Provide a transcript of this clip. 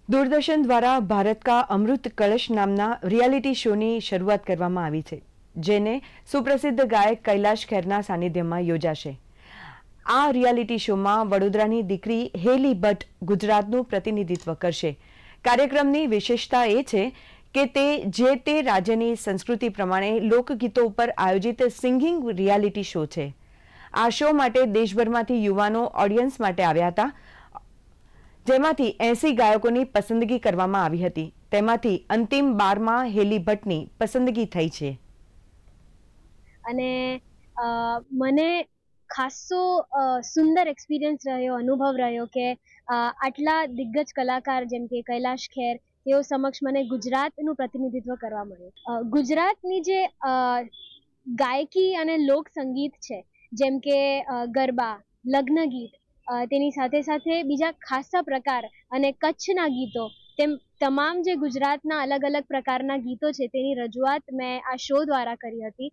दूरदर्शन द्वारा भारत का अमृत कलश नामना रियालिटी शोની શરૂઆત કરવામાં આવી છે, જેને સુપ્રસિદ્ધ ગાયક કૈલાશ ખેરના સાનિધ્યમાં યોજાશે। આ રિયાલિટી શોમાં વડોદરાની દીકરી હેલી ભટ્ટ ગુજરાતનું પ્રતિનિધિત્વ કરશે। કાર્યક્રમની વિશેષતા એ છે કે તે જે રાજ્યની સંસ્કૃતિ પ્રમાણે લોકગીતો ઉપર આયોજિત સિંગિંગ રિયાલિટી શો છે। આ શો માટે દેશભરમાંથી યુવાનો ઓડિયન્સ માટે આવ્યા હતા, જેમાંથી 80 ગાયકોની પસંદગી કરવામાં આવી હતી। તેમાંથી અંતિમ 12માં હેલી ભટ્ટની પસંદગી થઈ છે। અને મને ખાસો સુંદર એક્સપિરિયન્સ રહ્યો, અનુભવ રહ્યો કે આટલા દિગ્ગજ કલાકાર જેમ કે કૈલાશ ખેર તેઓ સમક્ષ મને ગુજરાતનું પ્રતિનિધિત્વ કરવા મળ્યું। ગુજરાતની જે ગાયકી અને લોક સંગીત છે, જેમ કે ગરબા, લગ્ન ગીત, તેની સાથે સાથે બીજા ખાસા પ્રકાર અને કચ્છના ગીતો, તેમ તમામ જે ગુજરાતના અલગ અલગ પ્રકારના ગીતો છે તેની રજૂઆત મેં આ શો દ્વારા કરી હતી।